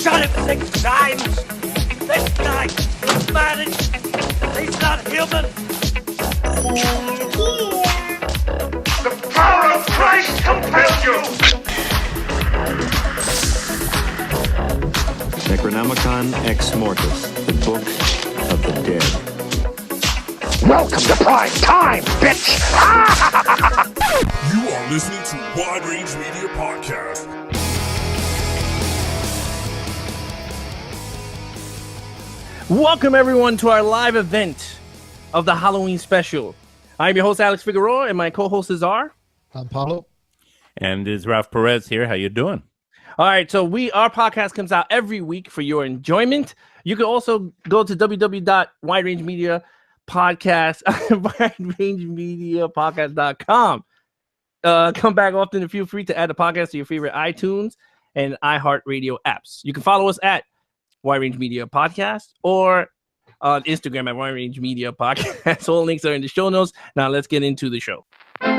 shot him 6 times. This guy managed. He's not human. The power of Christ compels you. Necronomicon Ex Mortis, the Book of the Dead. Welcome to prime time, bitch! You are listening to Wide Range Media Podcast. Welcome everyone to our live event of the Halloween special. I'm your host Alex Figueroa, and my co-hosts are. I'm Paulo. And it's Ralph Perez here. How you doing? All right, so our podcast comes out every week for your enjoyment. You can also go to www.widerangemediapodcast.com. Come back often and feel free to add the podcast to your favorite iTunes and iHeartRadio apps. You can follow us at Wide Range Media Podcast or on Instagram at Wide Range Media Podcast. All links are in the show notes. Now let's get into the show. This week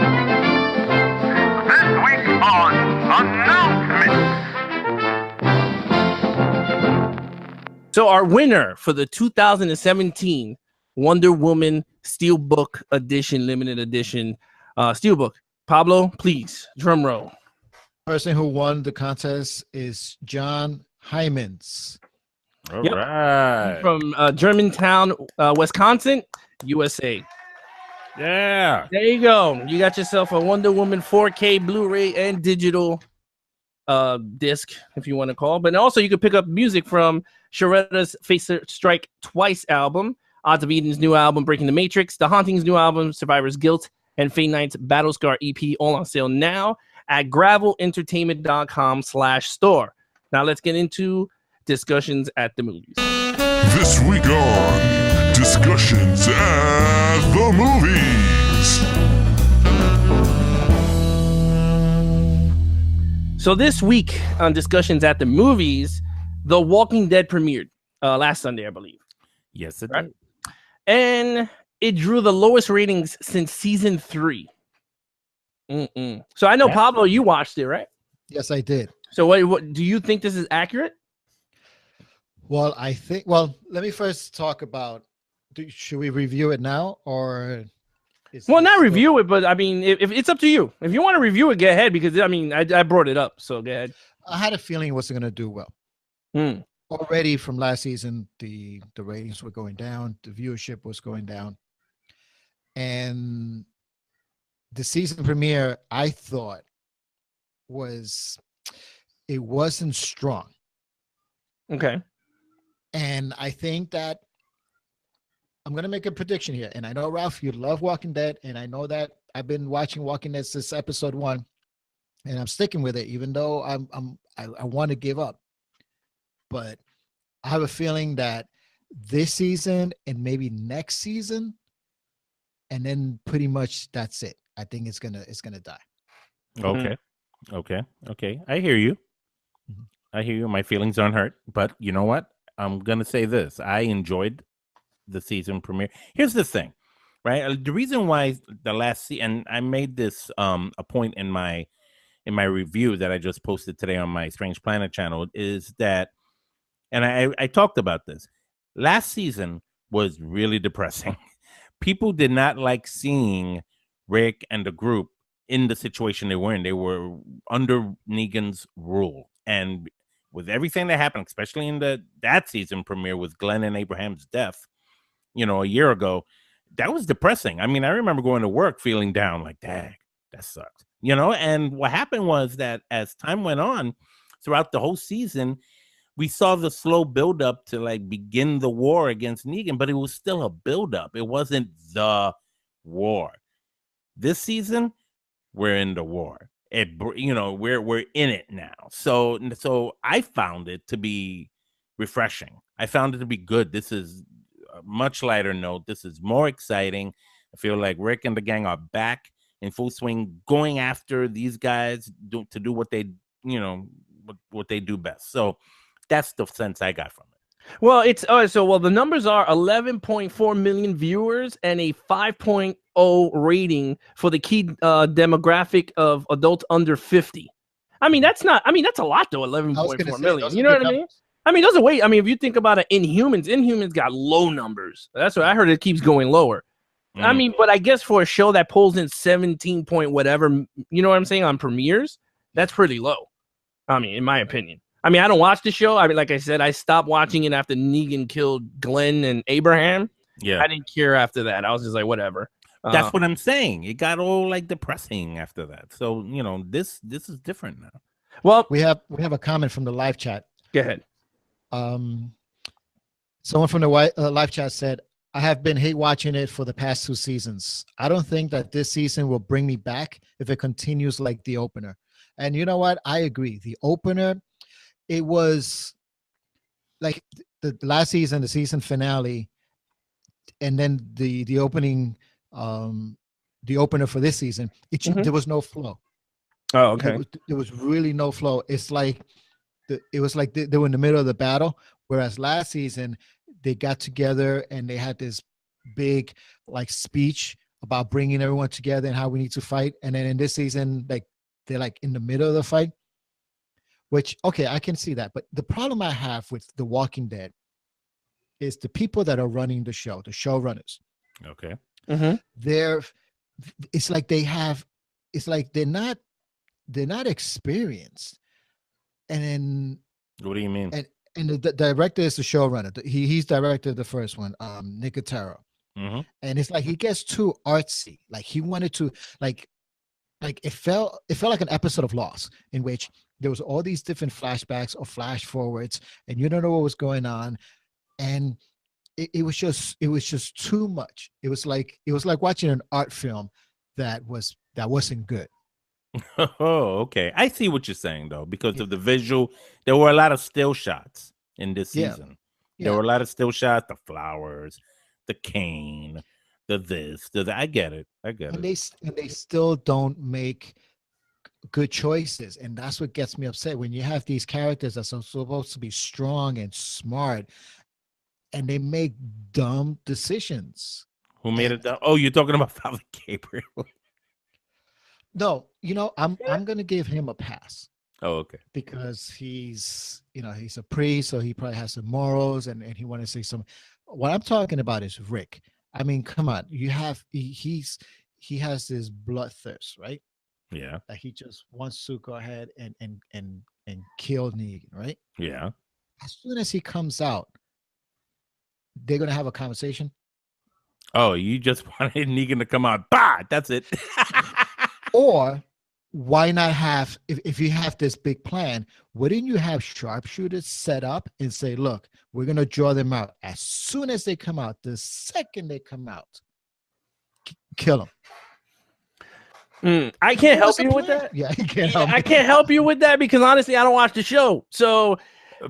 on Announcement. So our winner for the 2017 Wonder Woman Steelbook Edition, limited edition Steelbook. Pablo, please, drum roll. Person who won the contest is John Hymans. All right. From Germantown, Wisconsin, USA. Yeah. There you go. You got yourself a Wonder Woman 4K Blu-ray and digital disc, if you want to call. But also you can pick up music from Sharetta's Face Strike Twice album, Odds of Eden's new album, Breaking the Matrix, The Hauntings' new album, Survivor's Guilt, and Fate Knight's Battlescar EP, all on sale now at gravelentertainment.com/store. Now let's get into discussions at the movies. This week on Discussions at the Movies. So this week on Discussions at the Movies, The Walking Dead premiered last Sunday, I believe. Yes, it Right. did. And it drew the lowest ratings since season 3. So I know, Yeah. Pablo, you watched it, right? Yes, I did. So what do you think this is accurate? Well, let me first talk about, should we review it now or? Well, not review it, but I mean, if it's up to you. If you want to review it, go ahead, because I mean, I brought it up, so go ahead. I had a feeling it wasn't going to do well. Already from last season, the ratings were going down, the viewership was going down. And the season premiere, I thought, it wasn't strong. Okay. And I think that I'm going to make a prediction here. And I know, Ralph, you love Walking Dead. And I know that I've been watching Walking Dead since episode 1. And I'm sticking with it, even though I want to give up. But I have a feeling that this season and maybe next season, and then pretty much that's it. I think it's gonna die. Okay. Okay. I hear you. I hear you. My feelings aren't hurt. But you know what? I'm going to say this. I enjoyed the season premiere. Here's the thing, right? The reason why the last season, and I made this a point in my review that I just posted today on my Strange Planet channel, is that, and I talked about this, last season was really depressing. People did not like seeing Rick and the group in the situation they were in. They were under Negan's rule. And with everything that happened, especially in that season premiere with Glenn and Abraham's death, a year ago, that was depressing. I mean, I remember going to work feeling down like, dang, that sucks. And what happened was that as time went on throughout the whole season, we saw the slow buildup to like begin the war against Negan, but it was still a buildup. It wasn't the war. This season, we're in the war. We're in it now. So I found it to be refreshing. I found it to be good. This is a much lighter note. This is more exciting. I feel like Rick and the gang are back in full swing, going after these guys to do what they, what they do best. So that's the sense I got from it. Well, the numbers are 11.4 million viewers and a 5.0 rating for the key demographic of adults under 50. I mean, that's a lot though, 11.4 million. You know what I mean? I mean, doesn't wait. I mean, if you think about it, Inhumans got low numbers. That's what I heard. It keeps going lower. I mean, but I guess for a show that pulls in 17 point whatever, you know what I'm saying, on premieres, that's pretty low. I mean, in my opinion. I mean, I don't watch the show. I mean, like I said, I stopped watching it after Negan killed Glenn and Abraham. Yeah. I didn't care after that. I was just like, whatever. That's what I'm saying. It got all like depressing after that. So, you know, this is different now. Well, We have a comment from the live chat. go ahead. Someone from the live chat said, I have been hate watching it for the past 2 seasons. I don't think that this season will bring me back if it continues like the opener. And you know what? I agree. The opener, it was like the last season, the season finale, and then the opening, the opener for this season, there was no flow. Oh, okay. There was really no flow. It's like it was like they were in the middle of the battle, whereas last season they got together and they had this big like speech about bringing everyone together and how we need to fight. And then in this season, like they're like in the middle of the fight, which, okay, I can see that. But the problem I have with The Walking Dead is the people that are running the show, the showrunners. Okay. It's like they're not experienced. And then What do you mean? and the director is the showrunner. He's directed the first one, Nicotero. And it's like he gets too artsy. Like he wanted to like it felt like an episode of Lost in which there was all these different flashbacks or flash forwards, and you don't know what was going on, and it was just too much. It was like watching an art film that wasn't good. Oh, okay. I see what you're saying though, because of the visual. There were a lot of still shots in this season. There were a lot of still shots, the flowers, the cane, the this, the that. I get it. And they still don't make good choices, and that's what gets me upset when you have these characters that are supposed to be strong and smart, and they make dumb decisions. Who made it dumb? Oh, you're talking about Father Gabriel. No, I'm gonna give him a pass. Oh, okay. Because he's a priest, so he probably has some morals, and he want to say some. What I'm talking about is Rick. I mean, come on, he has this bloodthirst, right? Yeah. That he just wants to go ahead and kill Negan, right? Yeah. As soon as he comes out, they're gonna have a conversation. Oh, you just wanted Negan to come out. Bah, that's it. Or why not have, if you have this big plan, wouldn't you have sharpshooters set up and say, look, we're going to draw them out as soon as they come out, the second they come out, kill them. I can't help you with that. Yeah, you can't help I can't help you with that because honestly, I don't watch the show. So,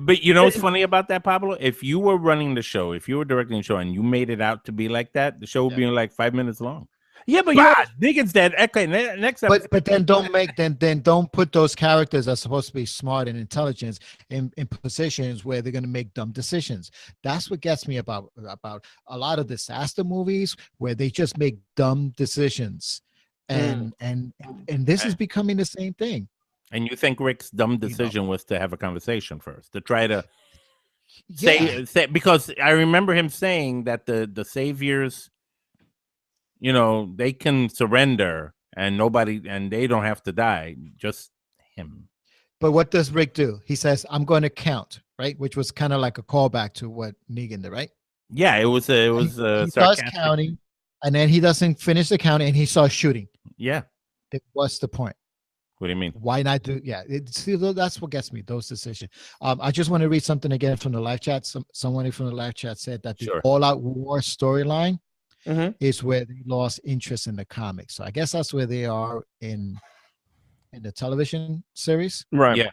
but you know what's funny about that, Pablo? If you were running the show, if you were directing the show and you made it out to be like that, the show would be in like 5 minutes long. yeah, but Negan's dead. Okay, next episode. But then don't put those characters that are supposed to be smart and intelligent in positions where they're going to make dumb decisions. That's what gets me about a lot of disaster movies where they just make dumb decisions, and this is becoming the same thing. And you think Rick's dumb decision was to have a conversation first, to try to say, because I remember him saying that the saviors, they can surrender and they don't have to die, just him. But what does Rick do? He says, I'm going to count, right? Which was kind of like a callback to what Negan did, right? Yeah, it was he starts counting, and then he doesn't finish the counting, and he starts shooting. Yeah. What's the point? What do you mean? Why not do? Yeah, that's what gets me, those decisions. I just want to read something again from the live chat. Someone from the live chat said that the All-Out War storyline is where they lost interest in the comics. So I guess that's where they are in the television series. right. Yeah.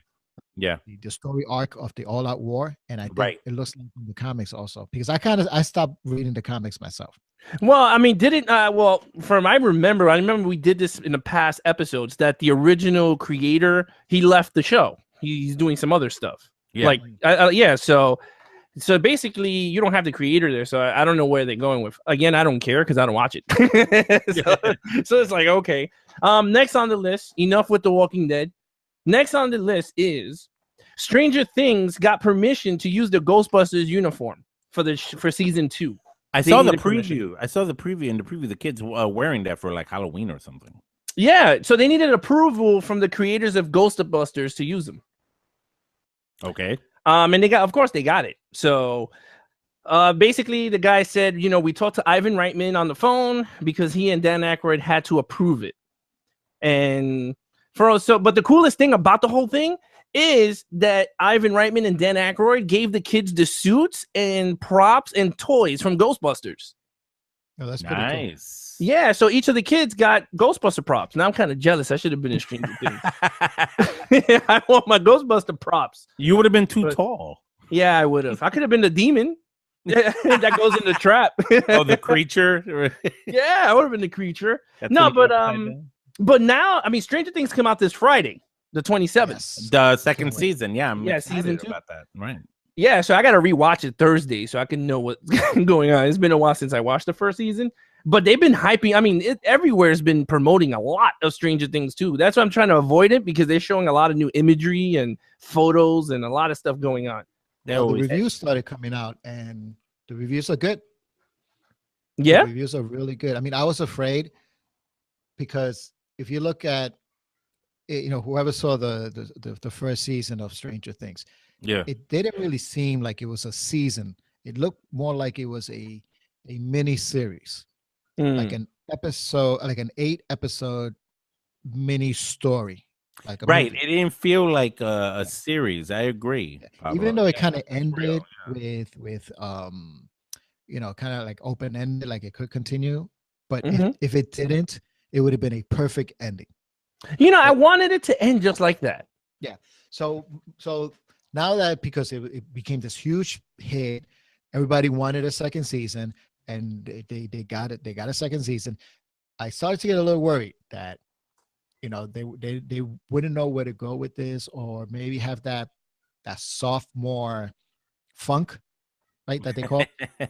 Yeah. The story arc of the All-Out War, and I think it looks like in the comics also, because I stopped reading the comics myself. Well, I mean, I remember we did this in the past episodes that the original creator, he left the show. He's doing some other stuff. Yeah. So basically you don't have the creator there. So I don't know where they're going with. Again, I don't care because I don't watch it. so it's like, okay. Next on the list, enough with The Walking Dead. Next on the list is Stranger Things got permission to use the Ghostbusters uniform for season 2. I They saw the needed permission. preview. I saw the preview. In the preview, the kids wearing that for like Halloween or something. Yeah, so they needed approval from the creators of Ghostbusters to use them. Okay. And they got it. So basically the guy said, we talked to Ivan Reitman on the phone because he and Dan Aykroyd had to approve it. And but the coolest thing about the whole thing is that Ivan Reitman and Dan Aykroyd gave the kids the suits and props and toys from Ghostbusters. Oh, that's pretty cool. Nice. Yeah, so each of the kids got Ghostbuster props. Now I'm kind of jealous. I should have been in Stranger Things. I want my Ghostbuster props. You would have been too But- tall. Yeah, I would have. I could have been the demon that goes in the trap. Oh, the creature. Yeah, I would have been the creature. That's No, what you but got to but now, I mean, Stranger Things come out this Friday, the 27th. Yes. the second Can't wait. season. Yeah, I'm Yeah, excited season 2. about that. Right. Yeah, so I got to rewatch it Thursday so I can know what's going on. It's been a while since I watched the first season, but they've been hyping. I mean, everywhere's been promoting a lot of Stranger Things too. That's why I'm trying to avoid it because they're showing a lot of new imagery and photos and a lot of stuff going on. They Well, the always reviews started coming out, and the reviews are good. Yeah. The reviews are really good. I mean, I was afraid because if you look at, whoever saw the first season of Stranger Things, yeah. it didn't really seem like it was a season. It looked more like it was a mini series, like an episode, like an 8-episode mini story. Like a Right. movie. It didn't feel like a series. I agree. Pablo. Even though it kind of that's real, ended with kind of like open ended, like it could continue. But Mhm. if it didn't, it would have been a perfect ending. I wanted it to end just like that. So now that because it became this huge hit, everybody wanted a second season, and they got it. They got a second season. I started to get a little worried that they wouldn't know where to go with this, or maybe have that sophomore funk, right? That they call. Yeah,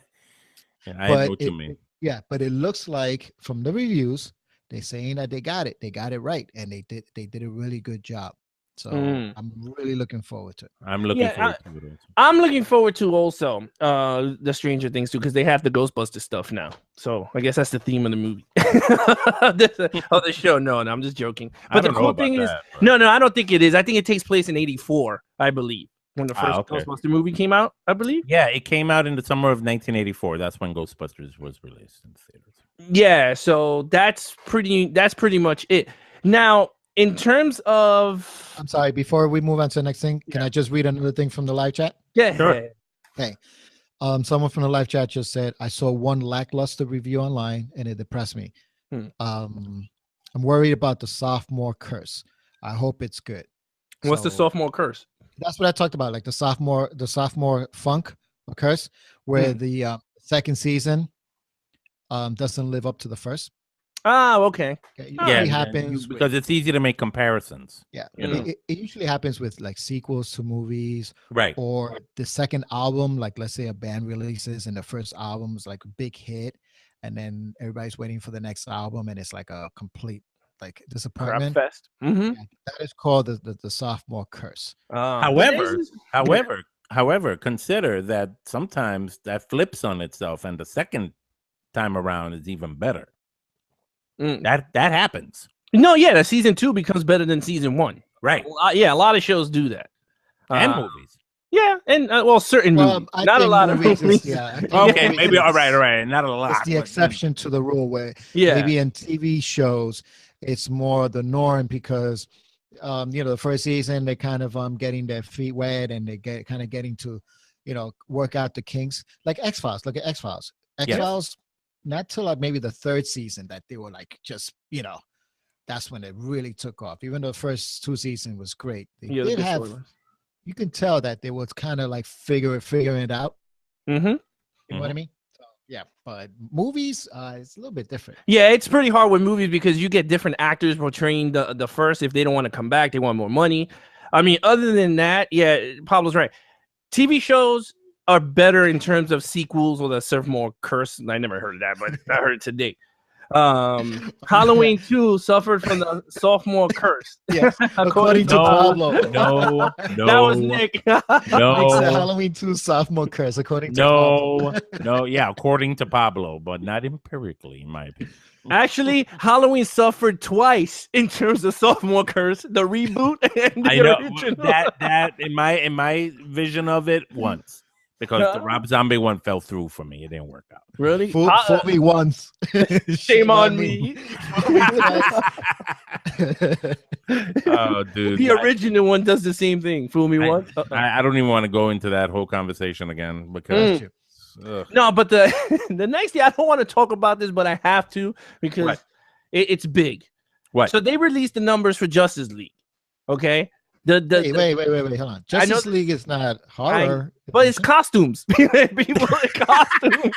I But know what you mean. Yeah, but it looks like from the reviews, they're saying that they got it right, and they did a really good job. So I'm really looking forward to it. I'm looking Yeah, forward to it. Also. I'm looking forward to also the Stranger Things too because they have the Ghostbuster stuff now. So I guess that's the theme of the movie of the show. No, I'm just joking. I But the don't know cool about thing is, that, but- no, I don't think it is. I think it takes place in '84, I believe, when the first okay. Ghostbuster movie came out. I believe. Yeah, it came out in the summer of 1984. That's when Ghostbusters was released in theaters. Yeah, so that's pretty much it. Now, in terms of I'm sorry. Before we move on to the next thing, can I just read another thing from the live chat? yeah, Sure. Someone from the live chat just said, I saw one lackluster review online and it depressed me. I'm worried about the sophomore curse. I hope it's good. what's the So, sophomore curse? That's what I talked about, like the sophomore funk or curse, where the second season doesn't live up to the first. Oh, okay. Okay, it Yeah, usually and happens with- because it's easy to make comparisons. yeah, you know. it usually happens with like sequels to movies, Right. or the second album, like let's say a band releases and the first album is like a big hit, and then everybody's waiting for the next album and it's like a complete like Crap disappointment. fest. Mm-hmm. Yeah, that is called the sophomore curse. However, consider that sometimes that flips on itself, and the second time around is even better. That happens, no, yeah, the season 2 becomes better than season 1. right? Yeah, a lot of shows do that. And movies. Yeah, and certain movies, I not a think lot of movies is- movies. yeah, I think Okay, movies maybe is- all right. Not a lot. It's the but- exception to the rule, where Yeah. maybe in TV shows it's more the norm because the first season they kind of getting their feet wet and they getting to work out the kinks, like X-Files. Look at X-Files. X-Files, not till like maybe the third season that they were like just that's when it really took off. Even though the first 2 seasons was great, they Yeah, did good have, storylines. you can tell that they was kind of like figuring it out. Mm-hmm. You know what I mean? So, yeah, but movies, it's a little bit different. Yeah, it's pretty hard with movies because you get different actors portraying the first. If they don't want to come back, they want more money. I mean, other than that, yeah, Pablo's right. TV shows are better in terms of sequels or the sophomore curse. I never heard of that, but I heard it today. Halloween 2 suffered from the sophomore curse. Yes, according to No, Pablo. no, no, That was Nick. Nick's the no, Halloween 2 sophomore curse, according to Pablo. no. Yeah, according to Pablo, but not empirically, in my opinion. Actually, Halloween suffered twice in terms of sophomore curse, the reboot and the I know original. that in my vision of it once, because the Rob Zombie one fell through for me. It didn't work out. Really? Fool me once. Shame on me. Oh, dude. The original one does the same thing. Fool me once. I don't even want to go into that whole conversation again because ugh. No, but the the next thing, I don't want to talk about this, but I have to because What? it's big. What? So they released the numbers for Justice League. Okay. Wait, hold on. Justice League is not horror. But it's costumes. People in costumes.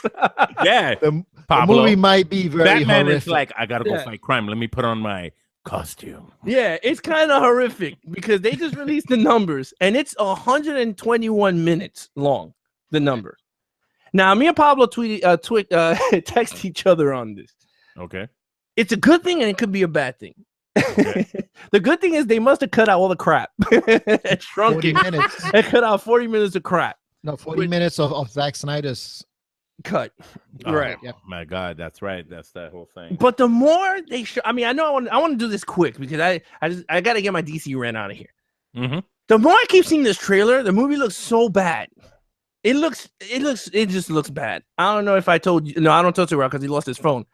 Yeah, the Pablo. movie might be very Batman horrific. is like, I gotta go Yeah. fight crime. Let me put on my costume. Yeah, it's kind of horrific because they just released the numbers and it's 121 minutes long. The number. Now, me and Pablo text each other on this. Okay. It's a good thing and it could be a bad thing. Okay. The good thing is they must have cut out all the crap and shrunk 40 it minutes. and cut out 40 minutes of crap. No, 40 minutes of Zack Snyder's. Cut. Oh, Right. Yep. my God, that's right. That's that whole thing. But the more they show, I mean, I know I want to do this quick because I got to get my DC rant out of here. Mm-hmm. The more I keep seeing this trailer, the movie looks so bad. It just looks bad. I don't know if I told you. No, I don't tell you because he lost his phone.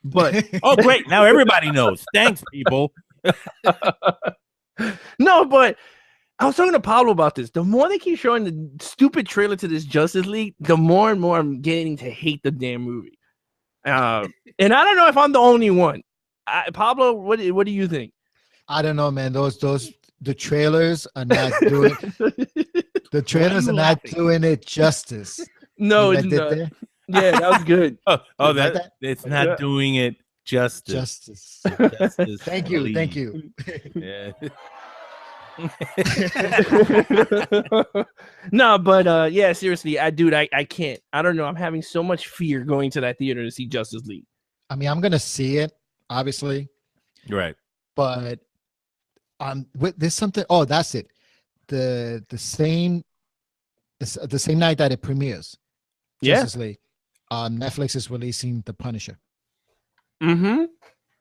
But Oh, great! Now everybody knows. Thanks, people. no, but I was talking to Pablo about this. The more they keep showing the stupid trailer to this Justice League, the more and more I'm getting to hate the damn movie. And I don't know if I'm the only one. Pablo, what do you think? I don't know, man. The trailers are not doing the trailers are not doing it justice. No, You it's like that not. there? Yeah, that was good. Oh, You like that it's not Yeah. doing it justice. Justice. Justice, Thank you. Thank please. you. Yeah. No, but yeah, seriously, I can't. I don't know. I'm having so much fear going to that theater to see Justice League. I mean, I'm gonna see it, obviously, Right. but there's something. Oh, that's it. The same night that it premieres, Yeah. Justice League, Netflix is releasing The Punisher, Mm-hmm.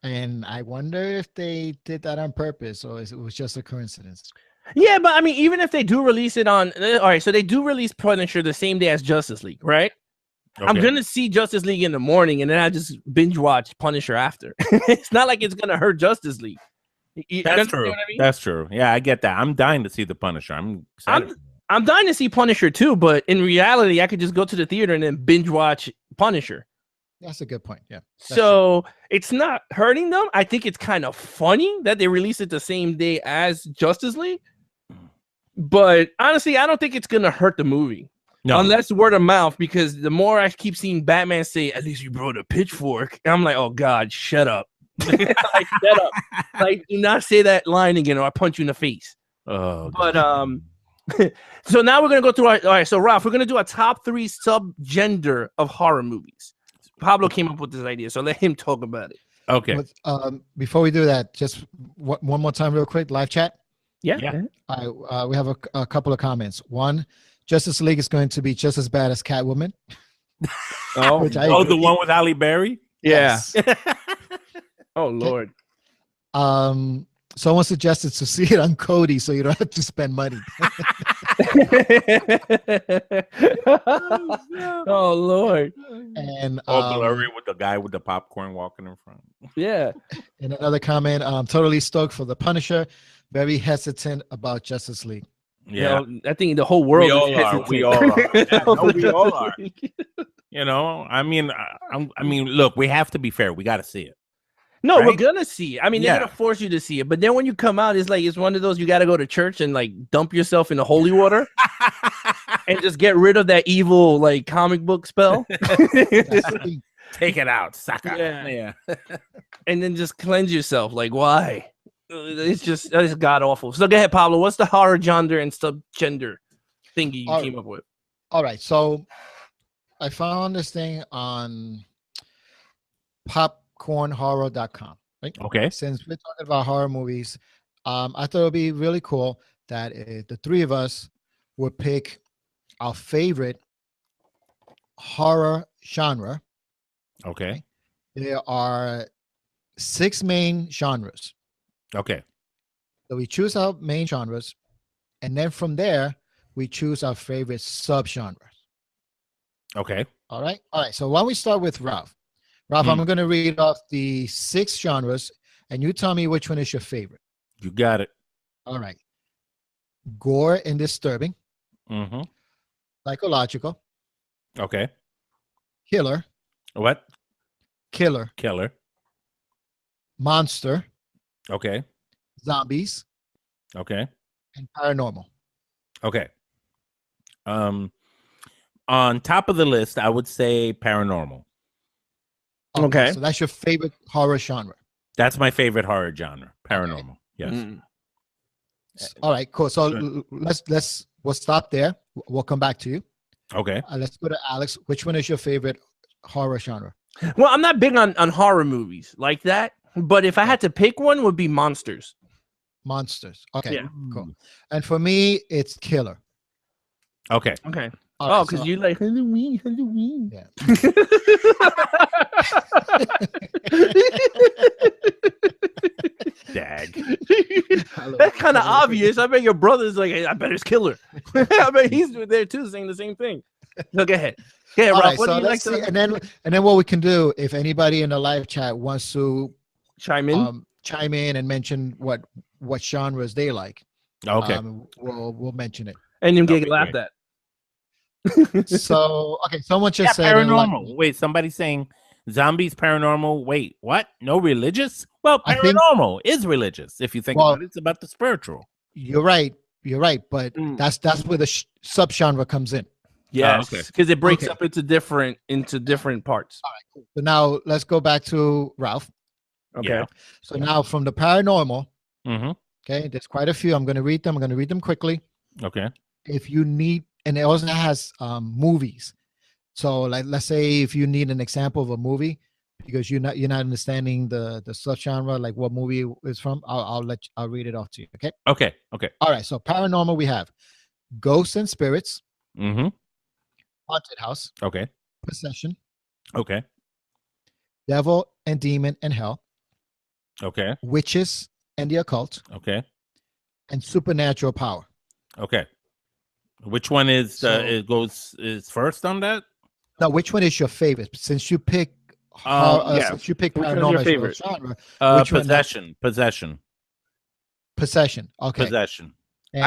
and I wonder if they did that on purpose or it was just a coincidence. Yeah, but I mean, even if they do release it on, all right, so they do release Punisher the same day as Justice League, right? I'm Okay. gonna see Justice League in the morning, and then I just binge watch Punisher after. It's not like it's gonna hurt Justice League. You That's understand true. what I mean? That's true. Yeah, I get that. I'm dying to see the Punisher. I'm excited. I'm dying to see Punisher too, but in reality, I could just go to the theater and then binge watch Punisher. That's a good point. Yeah. That's So it's not hurting them. I think it's kind of funny that they release it the same day as Justice League. But honestly, I don't think it's gonna hurt the movie. No. Unless word of mouth, because the more I keep seeing Batman say, "At least you brought a pitchfork," and I'm like, "Oh God, shut up! Like, shut up! Like, do not say that line again, or I punch you in the face." Oh, But so now we're gonna go through our. All right, so Ralph, we're gonna do a top 3 subgender of horror movies. Pablo came up with this idea, so let him talk about it. okay. But, before we do that, just one more time, real quick, live chat. Yeah. We have a couple of comments. One, Justice League is going to be just as bad as Catwoman. Oh, Which I Oh, the agree. one with Halle Berry? yeah. Yes. Oh Lord. Someone suggested to see it on Cody so you don't have to spend money. Oh Lord. And Oh, blurry with the guy with the popcorn walking in front. Yeah. in another comment, totally stoked for The Punisher. Very hesitant about Justice League. Yeah. You know, I think the whole world We all is are. hesitant. We all are. Yeah, no, we Justice all are. League. You know, I mean, look, we have to be fair. We got to see it. No, we're Right? gonna see it. I mean, they're Yeah. gonna force you to see it, but then when you come out, it's one of those you got to go to church and like dump yourself in the holy water and just get rid of that evil like comic book spell, Take it out, sucker. Yeah. and then just cleanse yourself. Like, why? It's god awful. So go ahead, Pablo. What's the horror genre and subgender thingy you All came up with? All right. So I found this thing on popcornhorror.com. Right? Okay. Since we're talking about horror movies, I thought it would be really cool that the three of us would pick our favorite horror genre. Okay. There are 6 main genres. Okay. So we choose our main genres, and then from there, we choose our favorite subgenres. Okay. All right. All right. So why don't we start with Ralph? Ralph, I'm going to read off the 6 genres, and you tell me which one is your favorite. You got it. All right. Gore and disturbing, Mm-hmm. psychological, Okay. killer, What? killer, Killer. monster, Okay. zombies, Okay. and paranormal. Okay. On top of the list, I would say paranormal. Okay. So that's your favorite horror genre. That's my favorite horror genre. Paranormal. Yes. Mm. All right, cool. So Good. we'll stop there. We'll come back to you. Okay. Let's go to Alex. Which one is your favorite horror genre? Well, I'm not big on horror movies like that, but if I had to pick one, would be monsters. Monsters. Okay, Yeah. cool. And for me, it's killer. Okay. Okay. All Oh, right, because so- you like Halloween, Halloween. Yeah. Dag. That's kind of obvious. I bet your brother's like, hey, I bet it's killer. I bet he's there too, saying the same thing. So go ahead. Yeah, All Rob, right, what so do you like let's see, to and then what we can do, if anybody in the live chat wants to chime in? chime in and mention what genres they like, Okay. we'll mention it. And you that'd get be laughed great. at. So okay, someone just Yeah, said they like- paranormal. Wait, somebody's saying zombies paranormal. Wait, what? No religious? Well, I think- paranormal is religious. If you think Well- about it, it's about the spiritual. You're right, but Mm. that's where the subgenre comes in. Yes, okay. because it breaks Okay. up into different parts. So now let's go back to Ralph. Okay. Yeah. So now from the paranormal, Mm-hmm. okay, there's quite a few. I'm going to read them. I'm going to read them quickly. Okay. If you need, and it also has movies. So like, let's say if you need an example of a movie, because you're not understanding the subgenre, like what movie is from, I'll read it off to you. Okay. Okay. Okay. All right. So paranormal, we have Ghosts and Spirits, Mm-hmm. Haunted House, Okay. Possession, Okay. Devil and Demon and Hell, Okay. Witches and the Occult, Okay. and Supernatural Power. Okay. Which one is So- is first on that? Now, which one is your favorite? Since you pick, yeah. since you pick Which one's your paranormal as your favorite? genre, Which one? Possession. Possession. Possession. Okay. Possession. And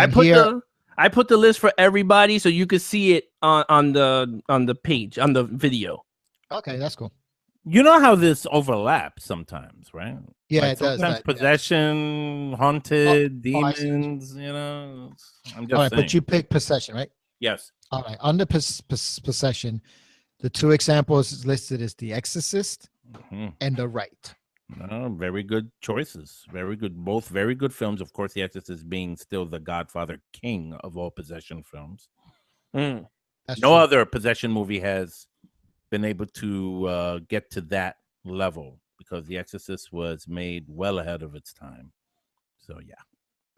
I put the list for everybody so you could see it on the page on the video. Okay, that's cool. You know how this overlaps sometimes, right? Yeah, Like it does. sometimes possession, haunted, Oh, I see. demons. You know, I'm just All right, saying. but you pick Possession, right? Yes. All right. Under Possession, the 2 examples listed is The Exorcist Mhm. and The Right. No, very good choices. Very good. Both very good films. Of course, The Exorcist being still the Godfather king of all possession films. Mm. That's No true. other possession movie has been able to get to that level because The Exorcist was made well ahead of its time. So yeah.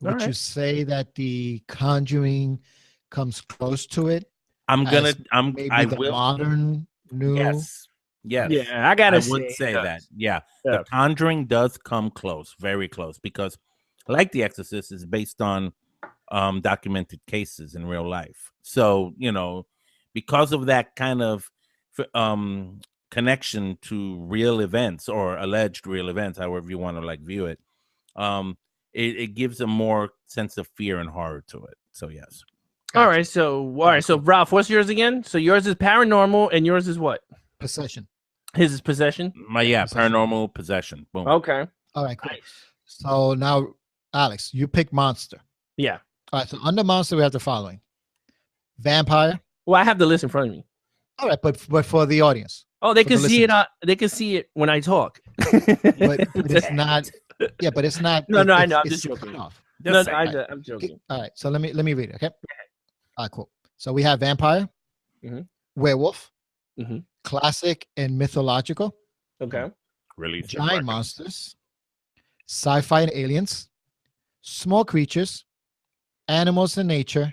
Would you Alright. say that The Conjuring comes close to it? I'm gonna. As Maybe I the will. modern new. Yes. Yes. Yeah, I gotta I would say it that. does. Yeah. Yeah. The Conjuring does come close, very close, because like The Exorcist is based on documented cases in real life. So, because of that kind of connection to real events or alleged real events, however you want to view it, it gives a more sense of fear and horror to it. So yes. All right, so Ralph, what's yours again? So yours is paranormal, and yours is what? Possession. His is possession. Possession. Paranormal possession. Boom. Okay. All right, cool. So now, Alex, you pick monster. Yeah. All right, so under monster, we have the following: vampire. Well, I have the list in front of me. All right, but for the audience, Oh, they For can the see it. They can see it when I talk. but it's not. Yeah, but it's not. No, I know, I'm it's just joking. cut off. No, Just saying. I'm joking. All right, so let me read it. Okay. All right, cool. So we have vampire, Mhm. werewolf, Mhm. classic and mythological, Okay. Release giant monsters, sci-fi and aliens, small creatures, animals in nature,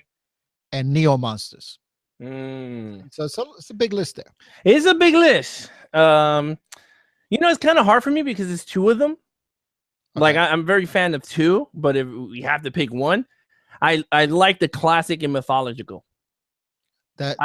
and neo monsters. So it's a big list there. It's a big list. It's kind of hard for me because it's two of them. Like Okay. I'm very fan of two, but if we have to pick one, I like the classic and mythological. That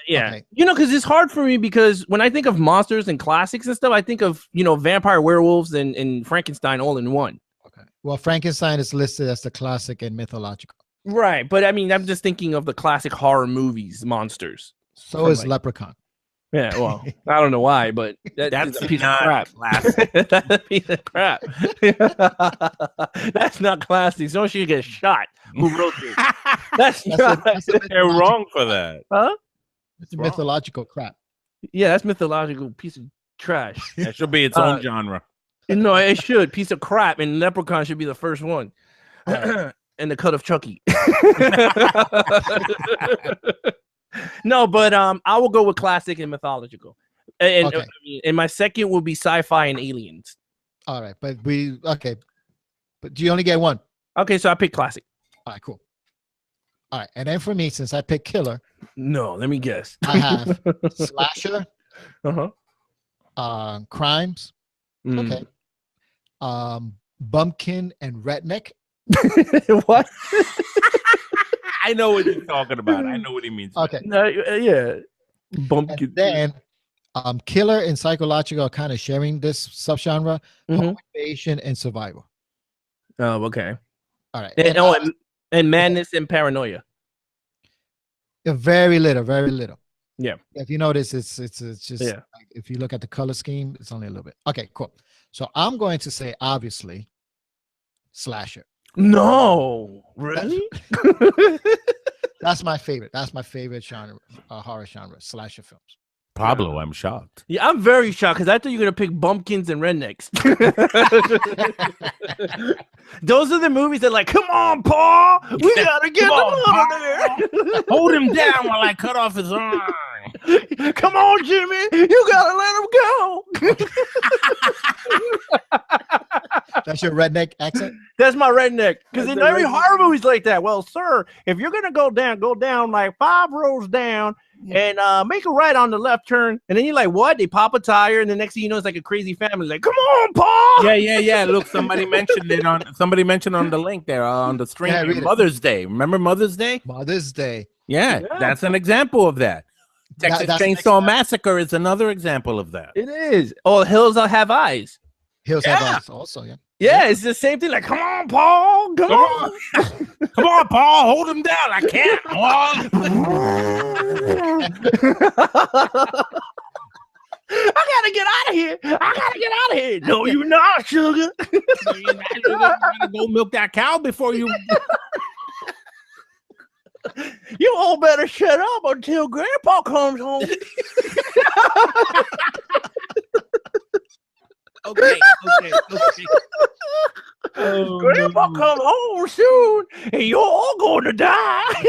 Yeah, okay. because it's hard for me because when I think of monsters and classics and stuff, I think of vampire, werewolves, and Frankenstein all in one. Okay. Well, Frankenstein is listed as the classic and mythological. Right, but I mean, I'm just thinking of the classic horror movies, monsters. So From, is like- Leprechaun. Yeah, well, I don't know why, but That's a piece not of crap. classic. That's a piece of crap. That's not classic. Someone should get shot. Who wrote this? That's not. They're wrong for that. Huh? It's mythological crap. Yeah, that's mythological piece of trash. That should be its own genre. No, it should. Piece of crap, and Leprechaun should be the first one. And the cut of Chucky. No, but I will go with classic and mythological. And, Okay. and my second will be sci-fi and aliens. All right, but but do you only get one? Okay, so I pick classic. All right, cool. All right, and then for me, since I picked killer, No, let me guess. I have slasher, Uh-huh. crimes, Mm. okay, bumpkin and redneck. What? I know what you're talking about. I know what he means. Okay, No, yeah. Bumpkin. and then killer and psychological are kind of sharing this subgenre, Mhm. home invasion and survival. Oh, okay. All right, And madness and paranoia. very little, very little. Yeah. If you notice, it's just Yeah. like, if you look at the color scheme, it's only a little bit. Okay, cool. So I'm going to say obviously slasher. No, really? That's my favorite. That's my favorite genre, horror genre, slasher films. Pablo, I'm shocked. Yeah, I'm very shocked because I thought you were gonna pick bumpkins and rednecks. Those are the movies that like, come on, Paul, we gotta get Come them on, out of there. Hold him down while I cut off his arm. Come on, Jimmy, you gotta let him go. That's your redneck accent. That's my redneck. Because in That's the every redneck. horror movie's like that. Well, sir, if you're gonna go down like 5 rows down and make a right on the left turn, and then you're like, what? They pop a tire, and the next thing you know, it's like a crazy family. Like, come on, Paul. Yeah. Look, somebody mentioned on the link there on the stream. Yeah, read it. Mother's Day. Remember Mother's Day? Mother's Day. Yeah, Yeah. that's an example of that. Texas that's an Chainsaw Massacre is another example of that. It is. Oh, Hills Have Eyes. Hills Yeah. Have Eyes also, yeah. Yeah, it's the same thing. Like, come on, Paul. Come on. Come on, Paul, hold him down. I can't. I gotta get out of here. No, you're not, sugar. You gotta go milk that cow before you. You all better shut up until Grandpa comes home. Okay. Grandpa come home soon, and you're all going to die.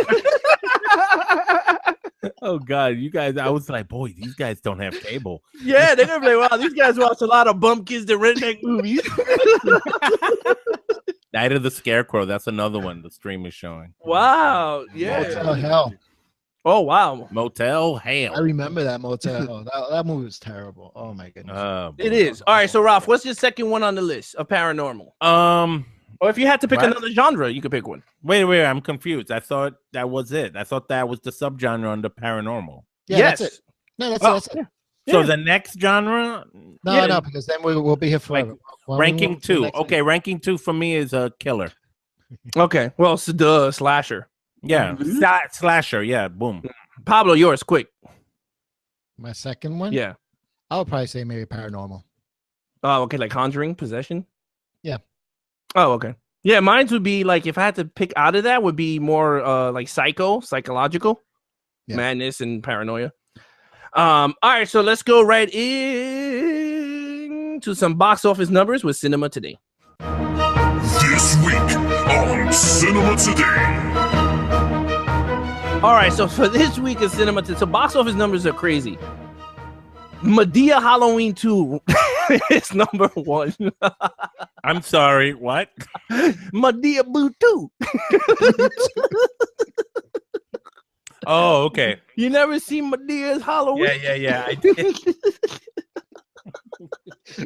Oh God, you guys! I was like, boy, these guys don't have cable. Yeah, they're gonna be like, wow, these guys watch a lot of bumpkins and redneck movies. Night of the Scarecrow. That's another one the stream is showing. Wow, yeah. Motel Hell. Oh wow, Motel I Hell. remember that Motel Hell. That movie was terrible. Oh my goodness. it is. All right, so Ralph, what's your second one on the list of paranormal? Or if you had to pick What? another genre, you could pick one. Wait, I'm confused. I thought that was it. I thought that was the subgenre under paranormal. Yeah, yes. that's it. No, that's Oh, it. That's it. So Yeah. the next genre, No, Yeah. no, because then we'll be here forever. When we ranking move to the 2. next Okay, thing. ranking 2 for me is a killer. Okay, well, it's the slasher. Yeah, Mhm. slasher. Yeah, boom. Pablo, yours, quick. My second one. Yeah. I would probably say maybe paranormal. Oh, okay, like Conjuring, Possession. Yeah. Oh, okay. Yeah, mine would be like if I had to pick out of that, would be more like psychological, Yeah. madness and paranoia. All right, so let's go right in to some box office numbers with Cinema Today. This week on Cinema Today. All right, so for this week of Cinema Today, so box office numbers are crazy. Medea Halloween 2 is number 1. I'm sorry. What? Medea Boo 2. Oh, okay. You never seen Medea's Halloween? Yeah. I did.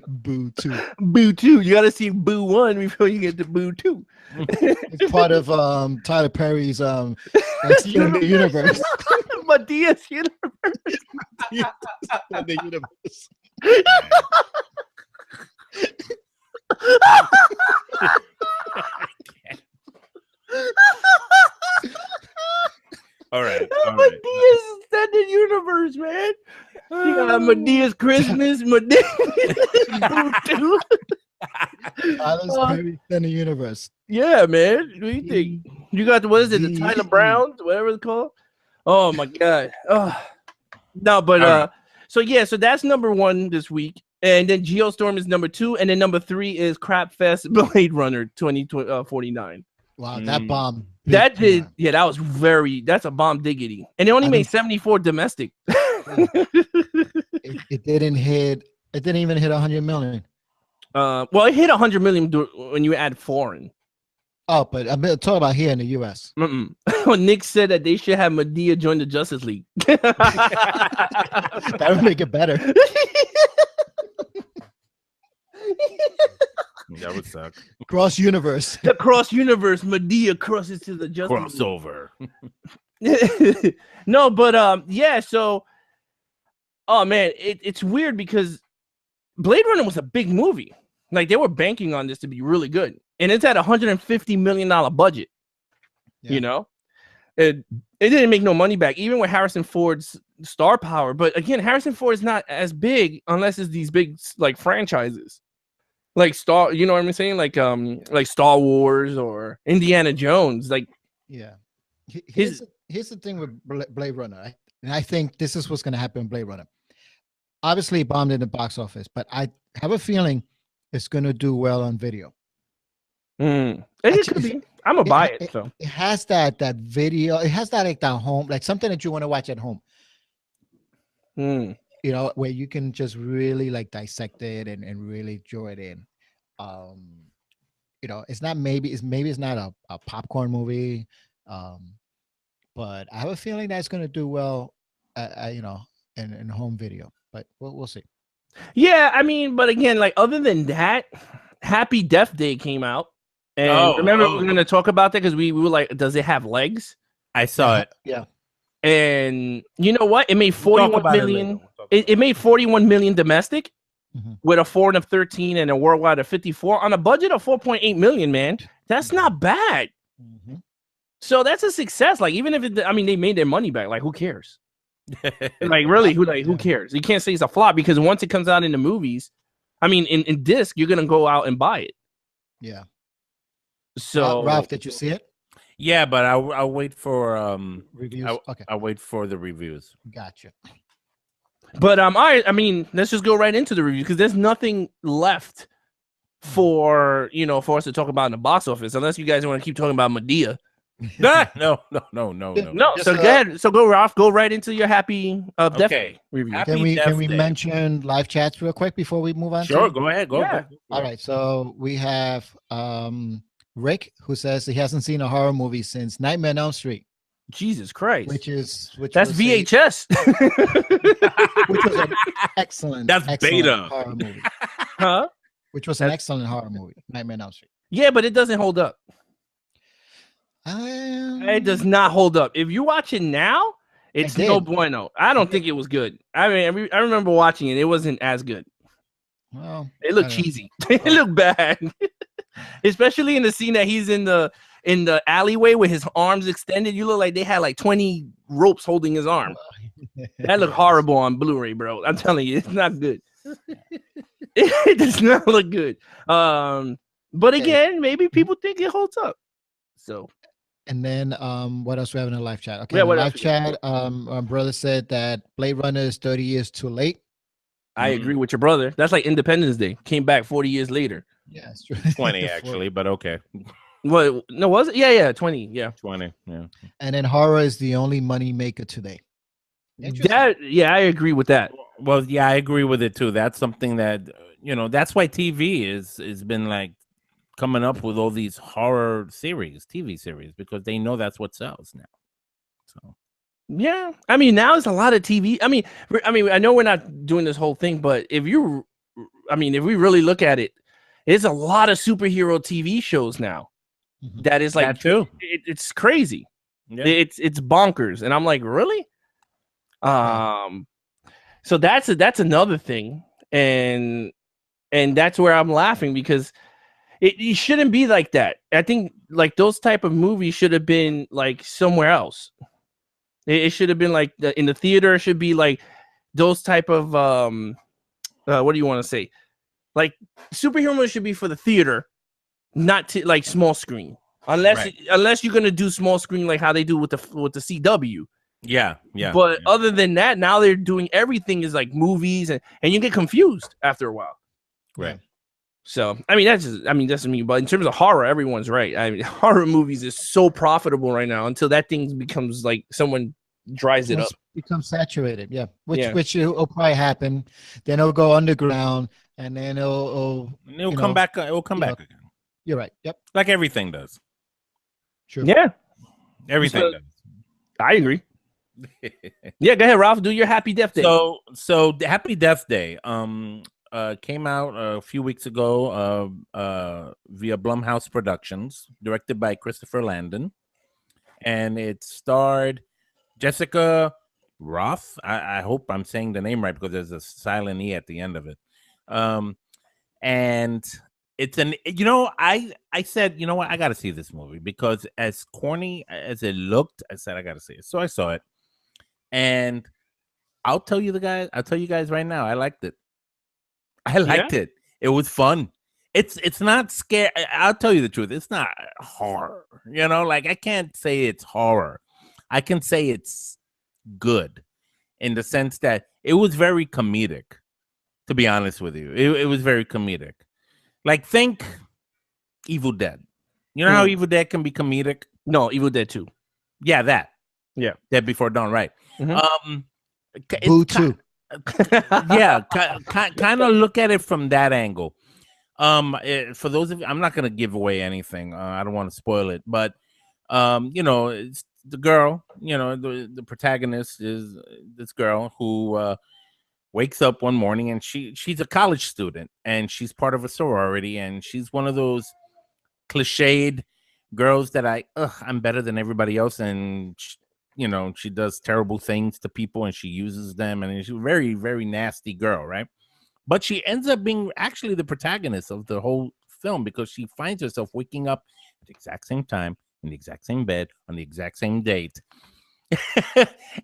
Boo too. Boo 2. You gotta see Boo 1 before you get to Boo 2. It's part of Tyler Perry's Extended Universe. Medea's universe. Extended Universe. All right. Medea's extended universe, man. You got Medea's Christmas, Medea Boo 2. Tyler Perry Extended Universe. Yeah, man. What do you think? You got what is it? The Tyler Browns, whatever it's called. Oh my god. Oh no, but so that's number 1 this week, and then Geostorm is number 2, and then number 3 is Crapfest Blade Runner 2049. Wow, that bomb. That did, that was that's a bomb diggity, and it only made 74 domestic. It didn't hit. It didn't even hit 100 million. Well, it hit 100 million when you add foreign. Oh, but I'm talking about here in the U.S. Nick said that they should have Medea join the Justice League. That would make it better. That would suck. Cross universe. The cross universe, Medea crosses to the Justice Crossover. League. No, but so oh man, it's weird because Blade Runner was a big movie. Like they were banking on this to be really good. And it's at $150 million budget. Yeah. You know? It didn't make no money back, even with Harrison Ford's star power. But again, Harrison Ford is not as big unless it's these big like franchises. Like you know what I'm saying? Like Star Wars or Indiana Jones. Like yeah. Here's the thing with Blade Runner, right? And I think this is what's gonna happen in Blade Runner. Obviously, it bombed in the box office, but I have a feeling it's gonna do well on video. It could be. I'm gonna buy it. So it has that video. It has that like that home, like something that you want to watch at home. You know, where you can just really like dissect it and really enjoy it in. You know, it's not it's not a popcorn movie. But I have a feeling that's gonna do well. You know, in home video. But we'll see. Yeah, I mean, but again, like other than that, Happy Death Day came out. And remember, we were going to talk about that because we were like, does it have legs? I saw it. Yeah. And you know what? It made 41 million. It made 41 million domestic with a foreign of 13 and a worldwide of 54 on a budget of 4.8 million, man. That's not bad. So that's a success. Like, even if they made their money back. Like, who cares? Like, really, who cares? You can't say it's a flop because once it comes out in the movies, I mean, in disc, you're going to go out and buy it. Yeah. So Ralph, did you see it? Yeah, but I'll wait for reviews. Okay, I'll wait for the reviews. Gotcha. But I mean, let's just go right into the review because there's nothing left for us to talk about in the box office unless you guys want to keep talking about Medea. No. So go ahead. So go, Ralph. Go right into your Happy Death Day review. Can we mention live chats real quick before we move on? Sure, go ahead. Go. All right. So we have Rick, who says he hasn't seen a horror movie since Nightmare on Elm Street. Jesus Christ! That's VHS. Which was an excellent. That's excellent beta horror movie. Huh? Which was an excellent horror movie, Nightmare on Elm Street. Yeah, but it doesn't hold up. It does not hold up. If you watch it now, it's no bueno. I don't think it was good. I mean, I remember watching it. It wasn't as good. Well, it looked cheesy. It looked bad, especially in the scene that he's in the alleyway with his arms extended. You look like they had like 20 ropes holding his arm. That looked horrible on Blu-ray, bro. I'm telling you, it's not good. It does not look good. But again, maybe people think it holds up. So. And then what else we have in the live chat? Okay, yeah, live chat. Our brother said that Blade Runner is 30 years too late. I agree with your brother. That's like Independence Day. Came back 40 years later. Yeah, it's true. 20 actually, but okay. What? No, was it? Yeah, 20. Yeah, 20. Yeah. And then horror is the only money maker today. I agree with that. Well, yeah, I agree with it too. That's something that that's why TV is been like coming up with all these horror series, TV series, because they know that's what sells now. So Yeah, I mean, now it's a lot of TV. I mean, I know we're not doing this whole thing, but if we really look at it, it's a lot of superhero TV shows now. Mhm. That is like that too. it's crazy. Yeah. It's bonkers, and I'm like, really? So that's another thing, and that's where I'm laughing because it shouldn't be like that. I think like those type of movies should have been like somewhere else. It should have been like in the theater. It should be like those type of what do you want to say? Like superhero movies should be for the theater, not to like small screen. Unless you're gonna do small screen like how they do with the CW. Yeah. But other than that, now they're doing everything is like movies, and you get confused after a while. Right. So I mean that's me. But in terms of horror, everyone's right. I mean, horror movies is so profitable right now until that thing becomes like someone dries it up. Becomes saturated, yeah. Yeah. Which will probably happen. Then it'll go underground, and then it'll come back. It will come back again. You're right. Yep. Like everything does. True. Yeah, Everything So- does. I agree. Yeah, go ahead, Ralph. Do your Happy Death Day. So the Happy Death Day came out a few weeks ago via Blumhouse Productions, directed by Christopher Landon, and it starred Jessica Roth. I hope I'm saying the name right because there's a silent E at the end of it. And it's I said, you know what, I got to see this movie because as corny as it looked, I said I got to see it. So I saw it, and I'll tell you guys right now, I liked it. I liked it. It was fun. It's not scary. I'll tell you the truth. It's not horror. Like I can't say it's horror. I can say it's good in the sense that it was very comedic, to be honest with you. It was very comedic. Like think Evil Dead. You know how Evil Dead can be comedic? No, Evil Dead 2. Yeah, that. Yeah. Dead Before Dawn, right. Mhm. Boo too. Yeah, kind of look at it from that angle. For those of you, I'm not going to give away anything. I don't want to spoil it, but it's the girl, the protagonist is this girl who wakes up one morning and she's a college student and she's part of a sorority and she's one of those cliched girls that I'm better than everybody else, and she does terrible things to people and she uses them, and she's a very, very nasty girl, right? But she ends up being actually the protagonist of the whole film because she finds herself waking up at the exact same time in the exact same bed on the exact same date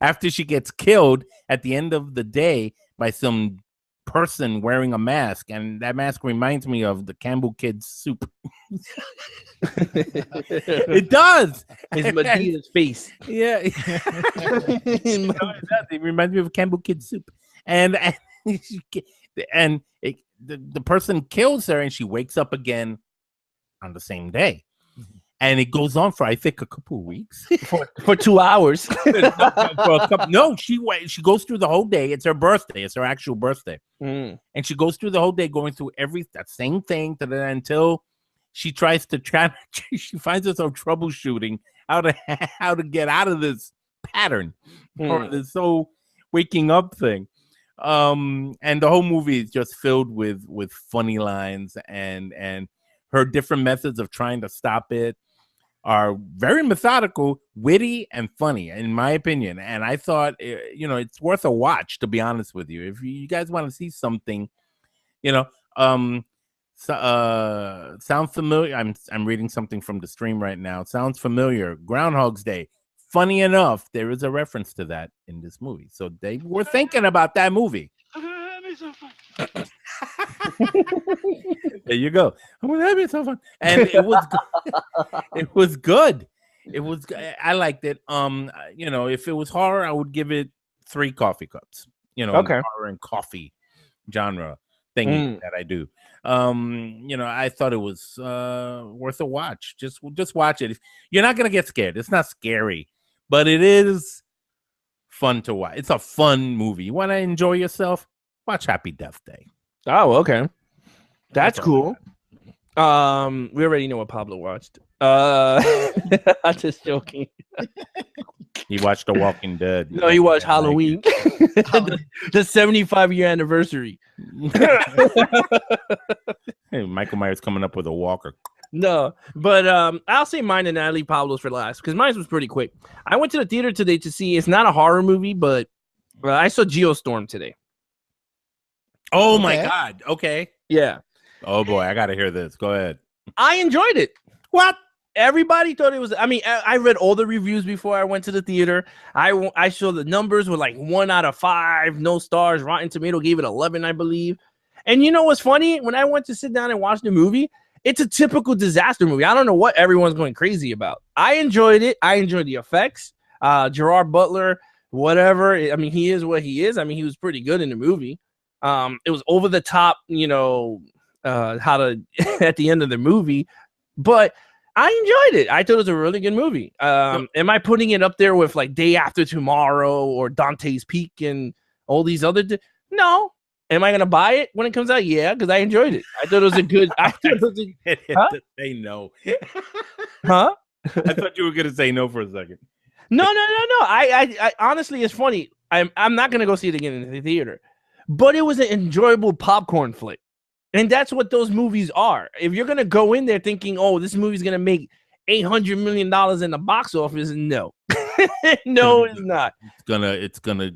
after she gets killed at the end of the day by some person wearing a mask, and that mask reminds me of the Campbell Kids soup. It does. It's Medea's face. Yeah. It does. It reminds me of Campbell Kids soup. And the person kills her and she wakes up again on the same day. And it goes on for, I think, a couple of weeks. for 2 hours. She goes through the whole day. It's her birthday. It's her actual birthday. Mm. And she goes through the whole day going through that same thing until she tries to she finds herself troubleshooting how to get out of this pattern or this whole waking up thing. And the whole movie is just filled with funny lines, and her different methods of trying to stop it are very methodical, witty, and funny, in my opinion. And I thought, it's worth a watch, to be honest with you. If you guys want to see something, sound familiar? I'm reading something from the stream right now. Sounds familiar. Groundhog's Day. Funny enough, there is a reference to that in this movie. So they were thinking about that movie. There you go. I'm gonna have so fun, and it was it was good. I liked it. If it was horror, I would give it 3 coffee cups. Okay. Horror and coffee genre thing that I do. I thought it was worth a watch. Just watch it. You're not gonna get scared. It's not scary, but it is fun to watch. It's a fun movie. You want to enjoy yourself? Watch Happy Death Day. Oh, okay. That's all cool. We already know what Pablo watched. I'm just joking. He watched The Walking Dead. No, he watched Halloween. the 75-year anniversary. Hey, Michael Myers coming up with a walker. No, but I'll say mine and Ali Pablo's for last because mine was pretty quick. I went to the theater today to see. It's not a horror movie, but I saw Geostorm today. Oh my God. Okay. Yeah. Oh boy, I gotta hear this. Go ahead. I enjoyed it. What? Everybody thought it was. I mean, I read all the reviews before I went to the theater. I saw the numbers were like 1 out of 5, no stars. Rotten Tomato gave it 11, I believe. And you know what's funny? When I went to sit down and watch the movie, it's a typical disaster movie. I don't know what everyone's going crazy about. I enjoyed it. I enjoyed the effects. Gerard Butler, whatever. I mean, he is what he is. I mean, he was pretty good in the movie. It was over the top, how to at the end of the movie, but I enjoyed it. I thought it was a really good movie. Am I putting it up there with like Day After Tomorrow or Dante's Peak and all these other? No. Am I gonna buy it when it comes out? Yeah, because I enjoyed it. I thought it was a good. I thought it was Huh? Say no. Huh? I thought you were gonna say no for a second. No. I honestly, it's funny. I'm not gonna go see it again in the theater, but it was an enjoyable popcorn flick. And that's what those movies are. If you're going to go in there thinking, oh, this movie's going to make $800 million in the box office, no. No, it's not. It's gonna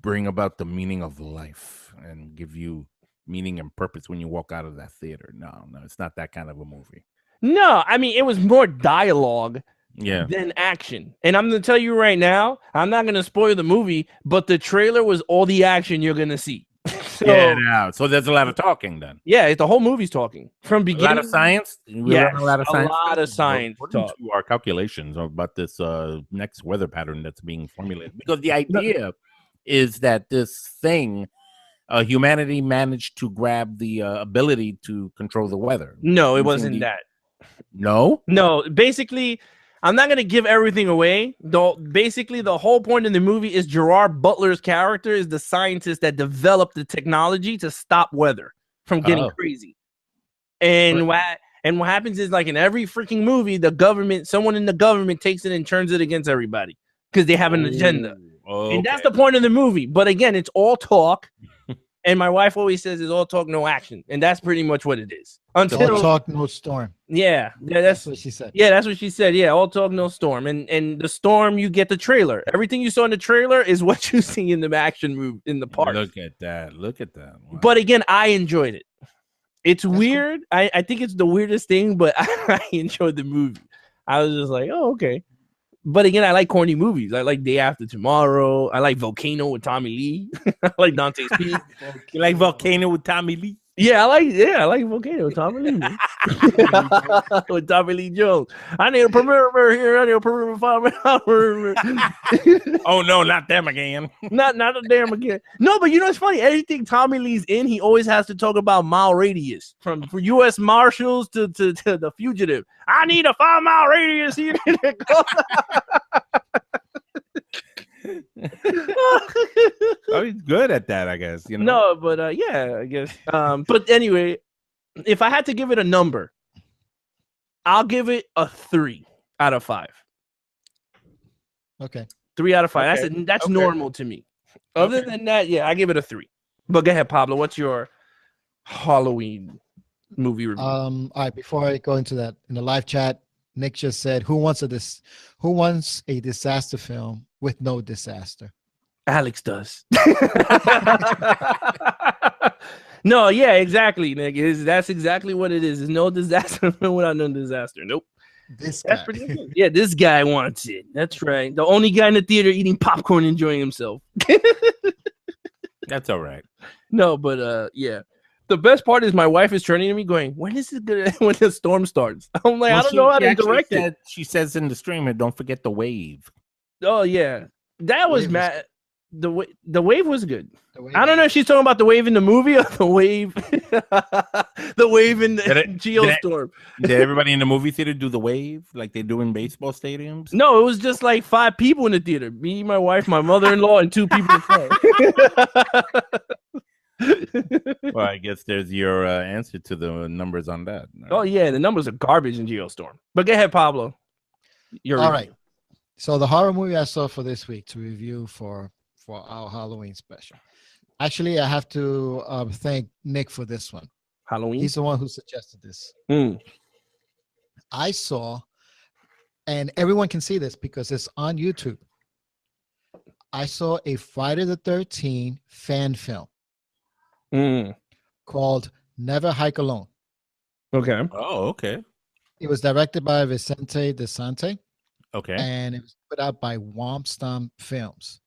bring about the meaning of life and give you meaning and purpose when you walk out of that theater. No, it's not that kind of a movie. No, I mean, it was more dialogue than action. And I'm going to tell you right now, I'm not going to spoil the movie, but the trailer was all the action you're going to see. So there's a lot of talking then. Yeah, the whole movie's talking from beginning. A lot of science. Yeah, a lot of science talk. To our calculations about this next weather pattern that's being formulated, because the idea is that this thing, humanity managed to grab the ability to control the weather. No, it wasn't that. No. Basically, I'm not going to give everything away. Basically, the whole point in the movie is Gerard Butler's character is the scientist that developed the technology to stop weather from getting crazy. And what happens is, like in every freaking movie, someone in the government takes it and turns it against everybody because they have an agenda. And that's the point of the movie. But again, it's all talk. And my wife always says it's all talk, no action. And that's pretty much what it is. All talk, no storm. Yeah, that's what she said. Yeah, that's what she said. Yeah, all talk, no storm. And the storm, you get the trailer. Everything you saw in the trailer is what you see in the action movie in the park. Look at that. Wow. But again, I enjoyed it. It's weird. Cool. I think it's the weirdest thing, but I enjoyed the movie. I was just like, oh, okay. But again, I like corny movies. I like Day After Tomorrow. I like Volcano with Tommy Lee. I like Dante's Peak. You like Volcano with Tommy Lee? Yeah, I like Volcano with Tommy Lee. With Tommy Lee Jones. I need a perimeter here. I need a perimeter 5. Oh no, not them again. not them again. No, but you know it's funny. Anything Tommy Lee's in, he always has to talk about mile radius from U.S. Marshals to the fugitive. I need a 5-mile radius here. Oh, he's good at that, I guess. No, but yeah, I guess. But anyway, if I had to give it a number, I'll give it a 3 out of 5. Okay. 3 out of 5. Okay. That's normal to me. Other than that, yeah, I give it a 3. But go ahead, Pablo. What's your Halloween movie review? All right. Before I go into that, in the live chat, Nick just said, "Who wants a disaster film with no disaster?" Alex does. No, yeah, exactly, Nick. That's exactly what it is. There's no disaster film without no disaster. Nope. That's pretty good. Yeah, this guy wants it. That's right. The only guy in the theater eating popcorn, enjoying himself. That's all right. No, but yeah. The best part is my wife is turning to me going, when is it gonna when the storm starts? I'm like, I don't know how to direct it. She says in the stream, don't forget the wave. Oh yeah. That was mad. the wave was good. The Wave I don't know if she's talking about the wave in the movie or the wave, the wave in the Geostorm. Did everybody in the movie theater do the wave like they do in baseball stadiums? No, it was just like 5 people in the theater. Me, my wife, my mother-in-law, and 2 people in front. Well, I guess there's your answer to the numbers on that. Oh yeah, the numbers are garbage in Geostorm. But go ahead, Pablo. You're All right. So the horror movie I saw for this week to review for our Halloween special. Actually, I have to thank Nick for this one. Halloween. He's the one who suggested this. Mm. I saw, and everyone can see this because it's on YouTube. I saw a Friday the 13th fan film called Never Hike Alone. Okay. Oh, okay. It was directed by Vicente DeSante, Okay. and it was put out by Wompstomp Films.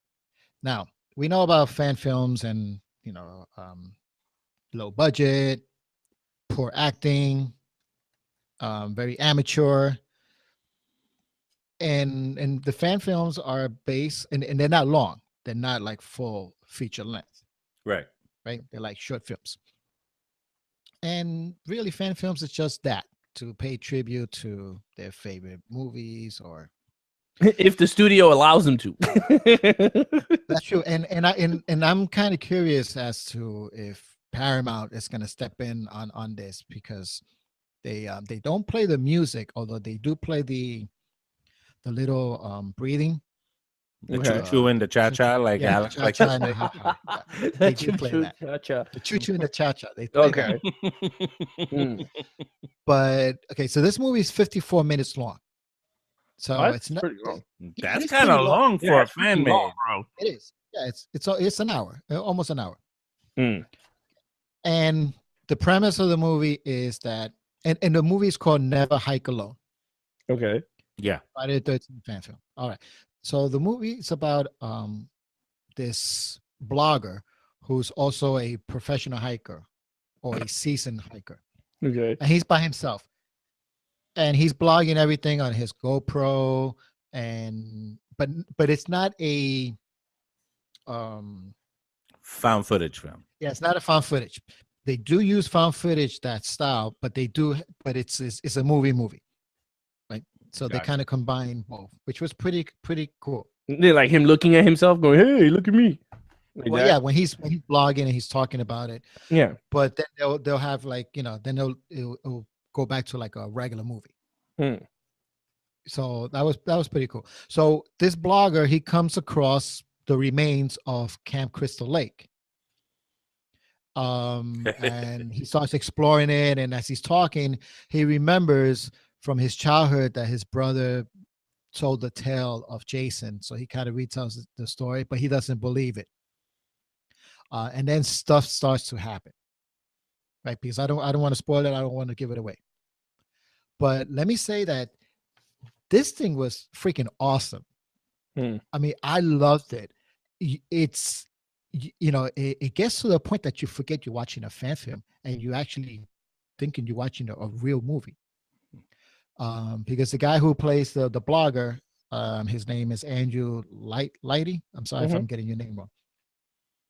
Now, we know about fan films and, low budget, poor acting, very amateur. And the fan films are based, and they're not long. They're not like full feature length, Right. right? They're like short films. And really, fan films is just that, to pay tribute to their favorite movies or If the studio allows them to. that's true. And I'm kind of curious as to if Paramount is going to step in on this, because they don't play the music, although they do play the little breathing. The Okay. choo-choo and the cha-cha, like Yeah, Alex. the Like cha-cha and the ha-ha. Yeah, they do play that. Cha-cha. The choo-choo and the cha-cha. They play that. Okay. Mm. But okay, so this movie is 54 minutes long. So That's it's not. pretty long. That's It's kind pretty of long. long for Yeah, a it's pretty fan made. long, bro. It is. Yeah, it's an hour, almost an hour. Mm. And the premise of the movie is that, and the movie is called Never Hike Alone. Okay. Yeah. Friday the 13th fan film. All right. So the movie is about this blogger who's also a professional hiker or a seasoned hiker. Okay. And he's by himself. And he's blogging everything on his GoPro, but it's not a Found footage film. yeah, it's not a found footage. They do use found footage, that style, but it's a movie. Right? So they Gotcha. kind of combine both, which was pretty cool. They're like him looking at himself, going, "Hey, look at me." Like Well, that? yeah, when he's blogging and he's talking about it, Yeah. but then they'll have like, then it'll go back to like a regular movie. Hmm. So that was pretty cool. So this blogger, he comes across the remains of Camp Crystal Lake. And he starts exploring it, and as he's talking, he remembers from his childhood that his brother told the tale of Jason. So he kind of retells the story, but he doesn't believe it. And then stuff starts to happen, right? Because I don't want to spoil it. I don't want to give it away. But let me say that this thing was freaking awesome. I mean, I loved it. It's, it gets to the point that you forget you're watching a fan film and you actually thinking you're watching a real movie. Because the guy who plays the blogger, his name is Andrew Lighty. I'm sorry if I'm getting your name wrong.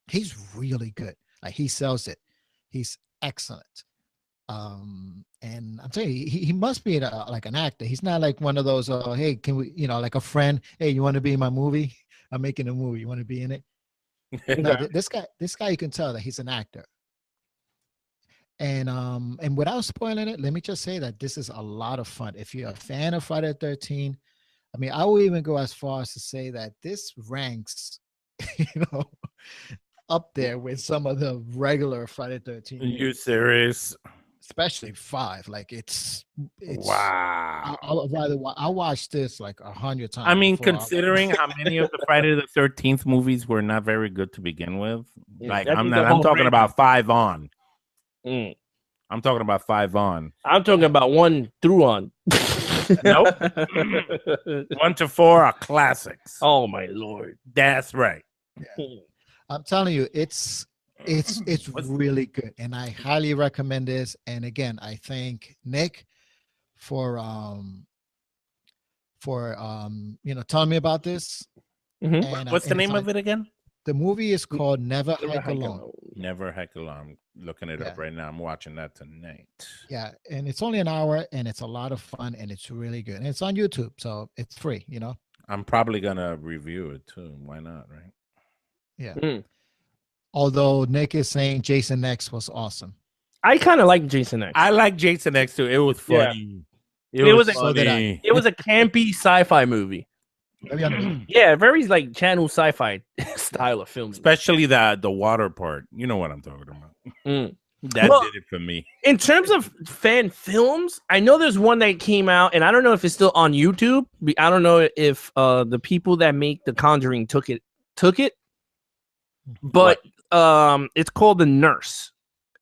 He's really good. Like, he sells it. He's excellent. And I'm telling you, he must be like an actor. He's not like one of those, hey, can we, like a friend, hey, you want to be in my movie? I'm making a movie. You want to be in it? No, this guy, you can tell that he's an actor. And without spoiling it, let me just say that this is a lot of fun. If you're a fan of Friday the 13th, I mean, I will even go as far as to say that this ranks, up there with some of the regular Friday the 13th. Are you serious? Especially 5. Like it's Wow. I'll watch this like 100 times. I mean, before considering how many of the Friday the 13th movies were not very good to begin with, Yeah, like that'd I'm be the not. I'm whole talking ranking. about 5 on. Mm. I'm talking about 5 on. I'm talking about 1 through on. Nope. 1 to 4 are classics. Oh my lord. That's right. I'm telling you, it's really good, and I highly recommend this. And again, I thank Nick for telling me about this. Mhm. And, What's the and name it's of it again? The movie is called Never Hike Alone. Never Heck Alone. I'm looking it up Yeah. right now. I'm watching that tonight. Yeah, and it's only an hour, and it's a lot of fun, and it's really good. And it's on YouTube, so it's free. I'm probably gonna review it too. Why not, right? Yeah. Mm. Although Nick is saying Jason X was awesome. I kind of like Jason X. I like Jason X too. It was Yeah. funny. It was a- So did I. funny. It was a campy sci-fi movie. Maybe I'm- Yeah, very like channel sci-fi style of film. Especially the water part. You know what I'm talking about. Mm. That Well- did it for me. In terms of fan films, I know there's one that came out, and I don't know if it's still on YouTube. I don't know if the people that make The Conjuring took it, but it's called The Nurse,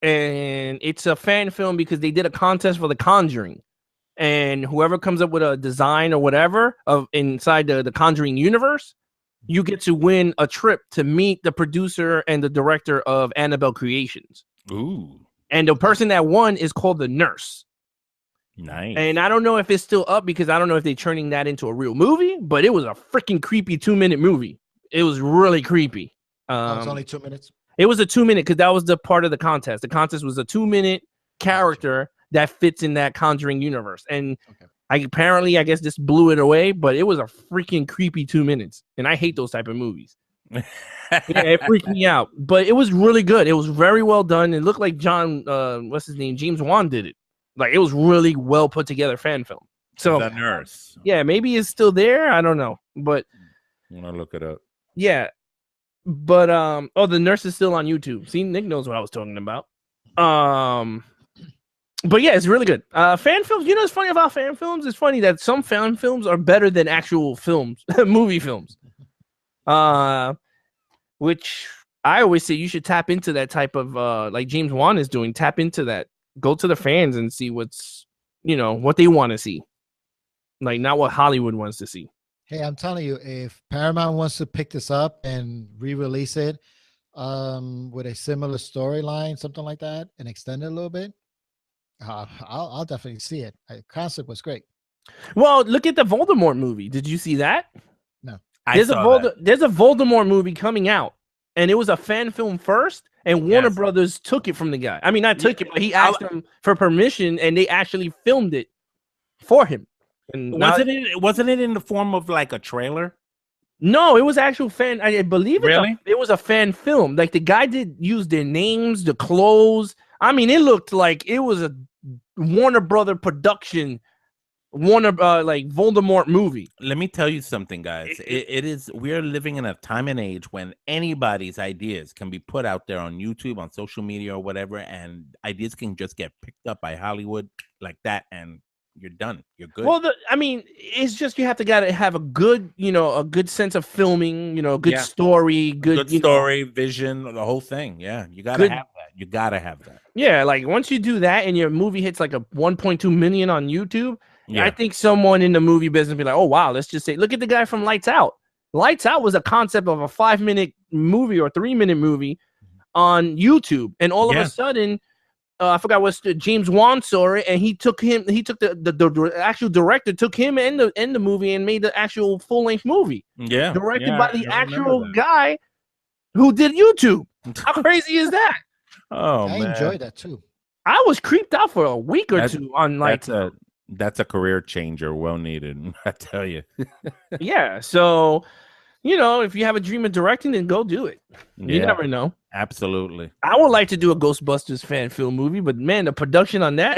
and it's a fan film because they did a contest for The Conjuring, and whoever comes up with a design or whatever of inside the Conjuring universe, you get to win a trip to meet the producer and the director of Annabelle Creations. Ooh, And the person that won is called The Nurse. nice. And I don't know if it's still up because I don't know if they're turning that into a real movie, but it was a freaking creepy 2-minute movie. It was really creepy. it's only 2 minutes. It was a 2-minute because that was the part of the contest. The contest was a 2-minute character that fits in that Conjuring universe. And Okay. I guess this blew it away, but it was a freaking creepy 2 minutes. And I hate those type of movies. Yeah, it freaked me out. But it was really good. It was very well done. It looked like what's his name? James Wan did it. Like it was really well put together fan film. So The Nurse. yeah, maybe it's still there. I don't know. But I'm gonna look it up. yeah. But The Nurse is still on YouTube. See, Nick knows what I was talking about. But yeah, it's really good. Fan films, you know what's funny about fan films? It's funny that some fan films are better than actual films, movie films. Which I always say you should tap into that type of like James Wan is doing, tap into that. Go to the fans and see what's what they want to see. Like not what Hollywood wants to see. Hey, I'm telling you, if Paramount wants to pick this up and re-release it with a similar storyline, something like that, and extend it a little bit, I'll definitely see it. The concept was great. Well, look at the Voldemort movie. Did you see that? There's There's a Voldemort movie coming out, and it was a fan film first, and Warner Brothers took it from the guy. I mean, not took it, but he asked him for permission, and they actually filmed it for him. And wasn't it in the form of like a trailer? No, it was actual fan. I believe Really? it was a fan film. Like the guy did use their names, the clothes. I mean, it looked like it was a Warner Brother production, like Voldemort movie. Let me tell you something, guys. We're living in a time and age when anybody's ideas can be put out there on YouTube, on social media, or whatever, and ideas can just get picked up by Hollywood like that, and you're done. You're good. Well, it's just you gotta have a good, a good sense of filming, a good story, good story, vision, the whole thing. Yeah, you gotta have that. You gotta have that. Yeah, like once you do that and your movie hits like a 1.2 million on YouTube, Yeah. I think someone in the movie business be like, oh wow, let's just say, look at the guy from Lights Out. Lights Out was a concept of a 5-minute movie or 3-minute movie on YouTube, and all of a sudden, I forgot what James Wan saw it, and he took the actual director took him and the movie and made the actual full-length movie. Yeah, Directed yeah, by the I remember actual that. guy who did YouTube. How crazy is that? Oh I man, enjoyed that too. I was creeped out for a week or two on Lights Out. That's a career changer, well needed. I tell you. Yeah, so if you have a dream of directing, then go do it. You Yeah. never know. Absolutely. I would like to do a Ghostbusters fan film movie, but man, the production on that,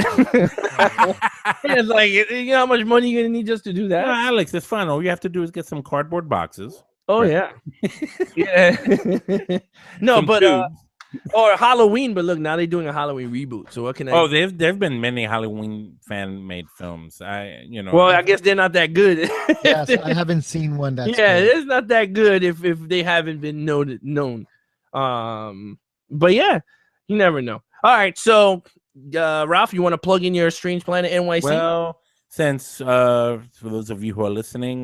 it's like, you know how much money you're gonna need just to do that? Well, Alex, it's fun. All you have to do is get some cardboard boxes. Oh yeah, yeah. No, some but tubes. or Halloween. But look, now they're doing a Halloween reboot. So what can I? Oh, there've been many Halloween fan made films. Well, I guess they're not that good. Yes, I haven't seen one that's yeah, good. it's not that good if they haven't been known. But yeah, you never know. All right, so Ralph, you want to plug in your Strange Planet NYC? Well, since for those of you who are listening,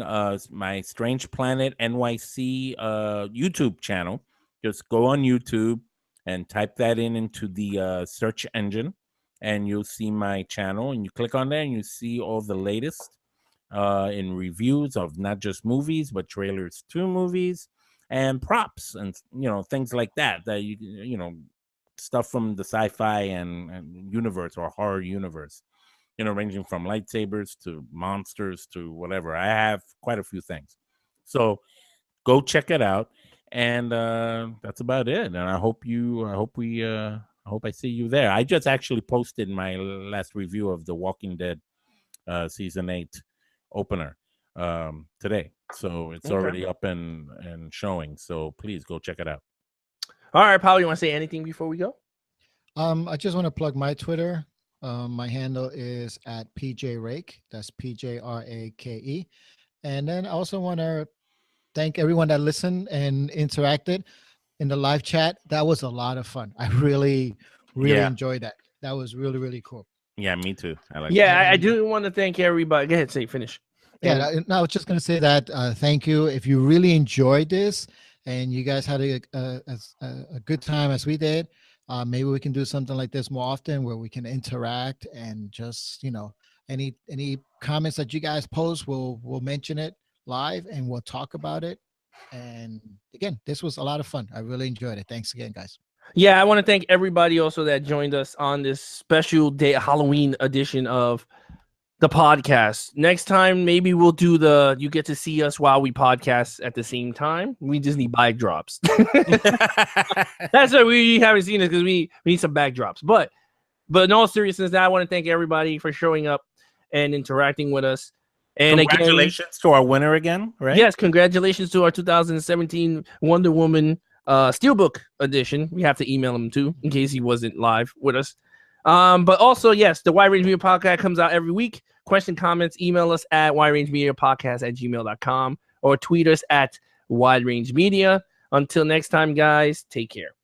my Strange Planet NYC YouTube channel, just go on YouTube and type that into the search engine, and you'll see my channel. And you click on there, and you see all the latest in reviews of not just movies but trailers to movies. and props and things like that stuff from the sci-fi and universe or horror universe, ranging from lightsabers to monsters to whatever. I have quite a few things, so go check it out. And that's about it. And I hope I see you there. I just actually posted my last review of The Walking Dead season 8 opener today, so it's already up and showing. So please go check it out. All right, Paul, you want to say anything before we go? I just want to plug my Twitter. My handle is at PJRake. That's PJRAKE. And then I also want to thank everyone that listened and interacted in the live chat. That was a lot of fun. I really enjoyed that. That was really, really cool. Yeah, me too. I do want to thank everybody. Go ahead, finish. Yeah, I was just going to say that thank you. If you really enjoyed this and you guys had a good time as we did, maybe we can do something like this more often where we can interact and just, any comments that you guys post, we'll mention it live and we'll talk about it. And again, this was a lot of fun. I really enjoyed it. Thanks again, guys. Yeah, I want to thank everybody also that joined us on this special day, Halloween edition of the podcast. Next time, maybe we'll do you get to see us while we podcast at the same time. We just need backdrops. That's why we haven't seen it, because we need some backdrops. But in all seriousness, I want to thank everybody for showing up and interacting with us. And congratulations to our winner again, right? Yes, congratulations to our 2017 Wonder Woman Steelbook edition. We have to email him too, in case he wasn't live with us. But also, yes, the Wide Range Media Podcast comes out every week. Question, comments, email us at widerangemediapodcast@gmail.com or tweet us at Wide Range Media. Until next time, guys, take care.